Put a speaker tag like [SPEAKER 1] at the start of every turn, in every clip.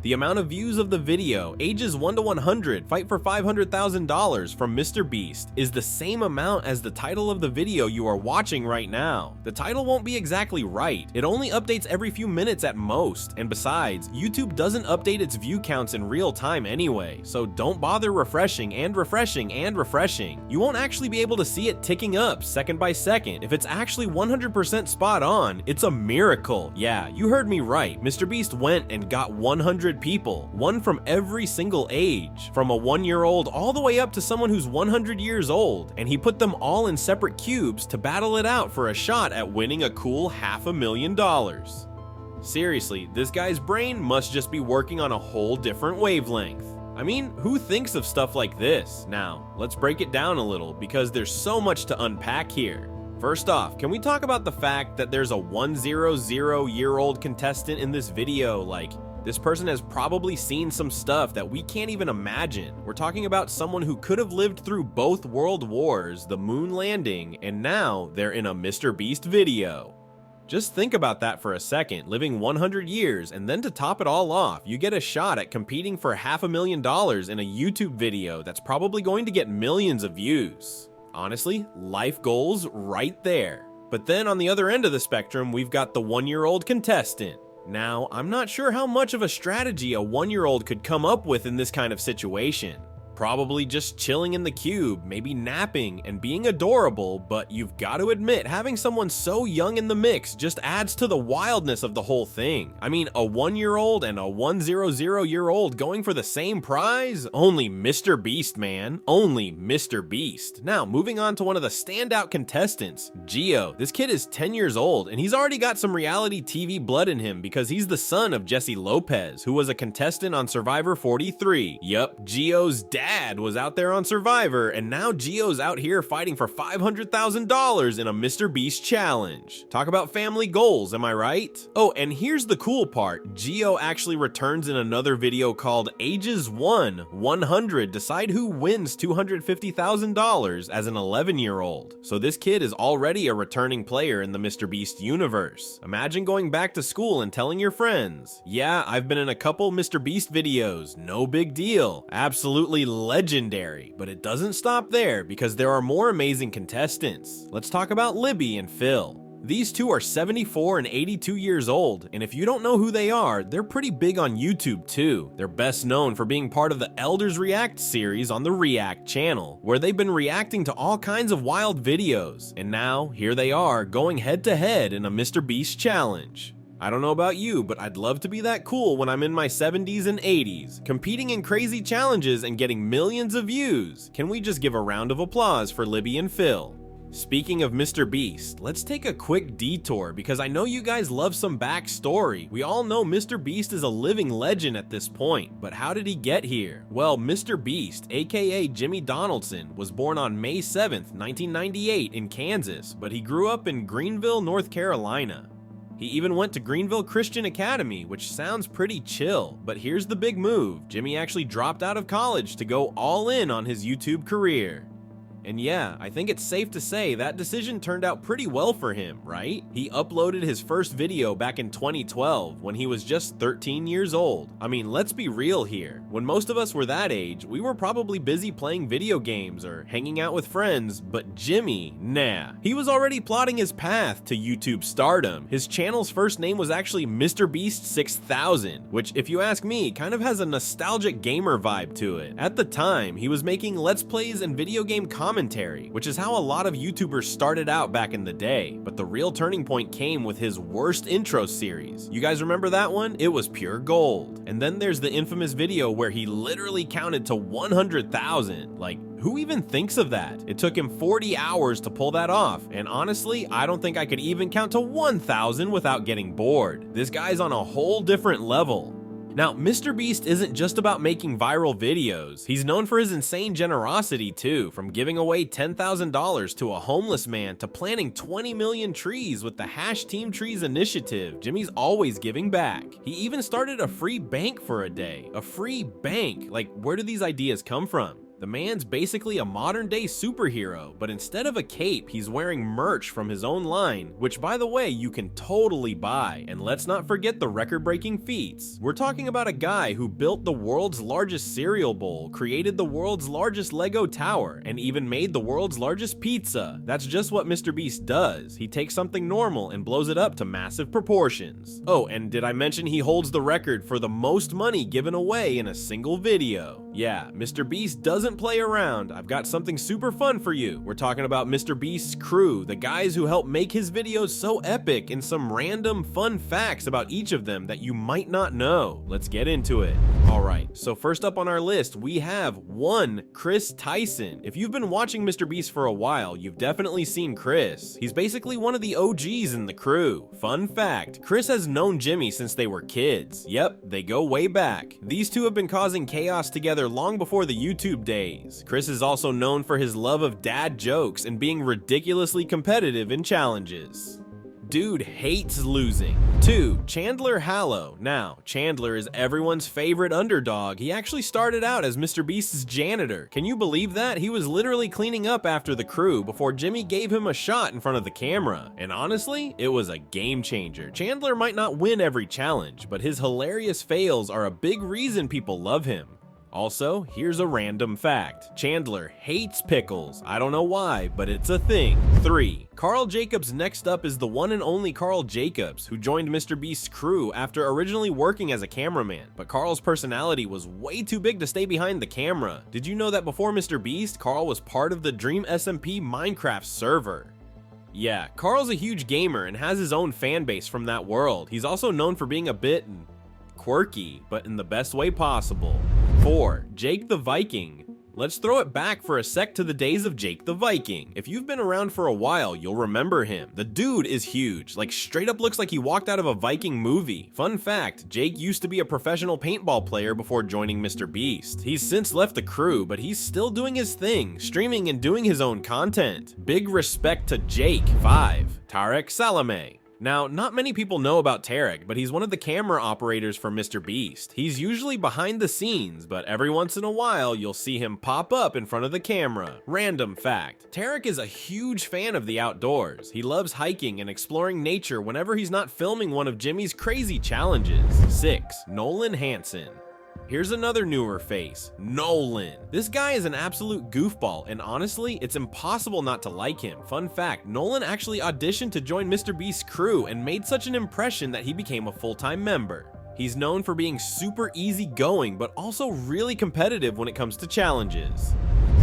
[SPEAKER 1] The amount of views of the video, ages 1 to 100 fight for $500,000 from MrBeast, is the same amount as the title of the video you are watching right now. The title won't be exactly right, it only updates every few minutes at most, and besides, YouTube doesn't update its view counts in real time anyway, so don't bother refreshing and refreshing and refreshing. You won't actually be able to see it ticking up second by second. If it's actually 100% spot on, it's a miracle. Yeah, you heard me right, MrBeast went and got 100 people, one from every single age, from a 1-year-old all the way up to someone who's 100 years old, and he put them all in separate cubes to battle it out for a shot at winning a cool $500,000. Seriously, this guy's brain must just be working on a whole different wavelength. I mean, who thinks of stuff like this? Now, let's break it down a little because there's so much to unpack here. First off, can we talk about the fact that there's a 100-year-old contestant in this video? Like, this person has probably seen some stuff that we can't even imagine. We're talking about someone who could have lived through both world wars, the moon landing, and now they're in a MrBeast video. Just think about that for a second, living 100 years, and then to top it all off, you get a shot at competing for $500,000 in a YouTube video that's probably going to get millions of views. Honestly, life goals right there. But then on the other end of the spectrum, we've got the 1-year-old contestant. Now, I'm not sure how much of a strategy a 1-year-old could come up with in this kind of situation. Probably just chilling in the cube, maybe napping and being adorable, but you've got to admit, having someone so young in the mix just adds to the wildness of the whole thing. I mean, a 1-year-old and a 100-year-old going for the same prize? Only MrBeast, man. Only MrBeast. Now, moving on to one of the standout contestants, Gio. This kid is 10 years old, and he's already got some reality TV blood in him because he's the son of Jesse Lopez, who was a contestant on Survivor 43. Yup, Gio's dad was out there on Survivor, and now Gio's out here fighting for $500,000 in a MrBeast challenge. Talk about family goals, am I right? Oh, and here's the cool part. Gio actually returns in another video called Ages 100 Decide Who Wins $250,000 as an 11-year-old. So this kid is already a returning player in the MrBeast universe. Imagine going back to school and telling your friends, yeah, I've been in a couple MrBeast videos, no big deal. Absolutely legendary, but it doesn't stop there because there are more amazing contestants. Let's talk about Libby and Phil. These two are 74 and 82 years old, and if you don't know who they are, they're pretty big on YouTube too. They're best known for being part of the Elders React series on the React channel, where they've been reacting to all kinds of wild videos, and now here they are going head to head in a MrBeast challenge. I don't know about you, but I'd love to be that cool when I'm in my 70s and 80s, competing in crazy challenges and getting millions of views. Can we just give a round of applause for Libby and Phil? Speaking of MrBeast, let's take a quick detour because I know you guys love some backstory. We all know MrBeast is a living legend at this point, but how did he get here? Well, MrBeast, aka Jimmy Donaldson, was born on May 7th, 1998 in Kansas, but he grew up in Greenville, North Carolina. He even went to Greenville Christian Academy, which sounds pretty chill, but here's the big move. Jimmy actually dropped out of college to go all in on his YouTube career. And yeah, I think it's safe to say that decision turned out pretty well for him, right? He uploaded his first video back in 2012 when he was just 13 years old. I mean, let's be real here. When most of us were that age, we were probably busy playing video games or hanging out with friends, but Jimmy, nah. He was already plotting his path to YouTube stardom. His channel's first name was actually MrBeast 6000, which if you ask me, kind of has a nostalgic gamer vibe to it. At the time, he was making Let's Plays and video game commentary, which is how a lot of YouTubers started out back in the day, but the real turning point came with his worst intro series. You guys remember that one? It was pure gold. And then there's the infamous video where he literally counted to 100,000. Like, who even thinks of that? It took him 40 hours to pull that off, and honestly, I don't think I could even count to 1,000 without getting bored. This guy's on a whole different level. Now, MrBeast isn't just about making viral videos. He's known for his insane generosity too, from giving away $10,000 to a homeless man to planting 20 million trees with the #TeamTrees initiative. Jimmy's always giving back. He even started a free bank for a day. A free bank. Like, where do these ideas come from? The man's basically a modern-day superhero, but instead of a cape, he's wearing merch from his own line, which by the way, you can totally buy. And let's not forget the record-breaking feats. We're talking about a guy who built the world's largest cereal bowl, created the world's largest Lego tower, and even made the world's largest pizza. That's just what MrBeast does. He takes something normal and blows it up to massive proportions. Oh, and did I mention he holds the record for the most money given away in a single video? Yeah, MrBeast doesn't play around. I've got something super fun for you. We're talking about MrBeast's crew, the guys who help make his videos so epic, and some random fun facts about each of them that you might not know. Let's get into it. Alright, so first up on our list, we have 1. Chris Tyson. If you've been watching MrBeast for a while, you've definitely seen Chris. He's basically one of the OGs in the crew. Fun fact, Chris has known Jimmy since they were kids. Yep, they go way back. These two have been causing chaos together long before the YouTube days. Chris is also known for his love of dad jokes and being ridiculously competitive in challenges. Dude hates losing. 2. Chandler Hallow. Now, Chandler is everyone's favorite underdog. He actually started out as MrBeast's janitor. Can you believe that? He was literally cleaning up after the crew before Jimmy gave him a shot in front of the camera. And honestly, it was a game changer. Chandler might not win every challenge, but his hilarious fails are a big reason people love him. Also, here's a random fact. Chandler hates pickles. I don't know why, but it's a thing. 3. Carl Jacobs next up is the one and only Carl Jacobs, who joined MrBeast's crew after originally working as a cameraman, but Carl's personality was way too big to stay behind the camera. Did you know that before MrBeast, Carl was part of the Dream SMP Minecraft server? Yeah, Carl's a huge gamer and has his own fan base from that world. He's also known for being a bit quirky, but in the best way possible. 4. Jake the Viking. Let's throw it back for a sec to the days of Jake the Viking. If you've been around for a while, you'll remember him. The dude is huge, like straight up looks like he walked out of a Viking movie. Fun fact, Jake used to be a professional paintball player before joining MrBeast. He's since left the crew, but he's still doing his thing, streaming and doing his own content. Big respect to Jake. 5. Tarek Salame. Now, not many people know about Tarek, but he's one of the camera operators for MrBeast. He's usually behind the scenes, but every once in a while, you'll see him pop up in front of the camera. Random fact, Tarek is a huge fan of the outdoors. He loves hiking and exploring nature whenever he's not filming one of Jimmy's crazy challenges. 6. Nolan Hansen. Here's another newer face, Nolan. This guy is an absolute goofball, and honestly, it's impossible not to like him. Fun fact, Nolan actually auditioned to join MrBeast's crew and made such an impression that he became a full-time member. He's known for being super easygoing, but also really competitive when it comes to challenges.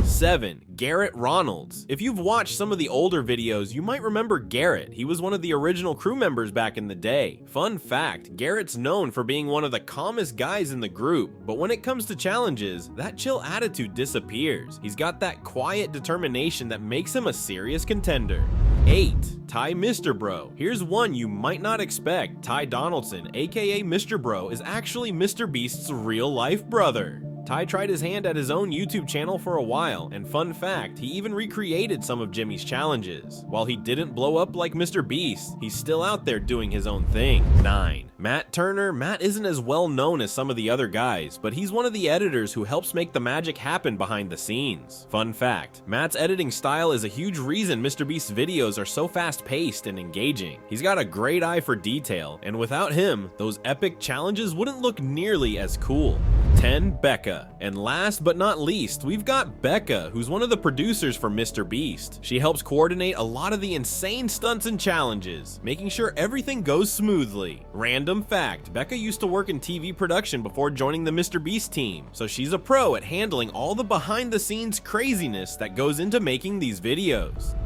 [SPEAKER 1] 7. Garrett Ronalds. If you've watched some of the older videos, you might remember Garrett. He was one of the original crew members back in the day. Fun fact, Garrett's known for being one of the calmest guys in the group, but when it comes to challenges, that chill attitude disappears. He's got that quiet determination that makes him a serious contender. 8. Ty Mr. Bro. Here's one you might not expect. Ty Donaldson, aka Mr. Bro, is actually MrBeast's real-life brother. Ty tried his hand at his own YouTube channel for a while, and fun fact, he even recreated some of Jimmy's challenges. While he didn't blow up like MrBeast, he's still out there doing his own thing. 9. Matt Turner. Matt isn't as well known as some of the other guys, but he's one of the editors who helps make the magic happen behind the scenes. Fun fact, Matt's editing style is a huge reason MrBeast's videos are so fast-paced and engaging. He's got a great eye for detail, and without him, those epic challenges wouldn't look nearly as cool. 10. Becca. And last but not least, we've got Becca, who's one of the producers for MrBeast. She helps coordinate a lot of the insane stunts and challenges, making sure everything goes smoothly. Random fact, Becca used to work in TV production before joining the MrBeast team, so she's a pro at handling all the behind-the-scenes craziness that goes into making these videos.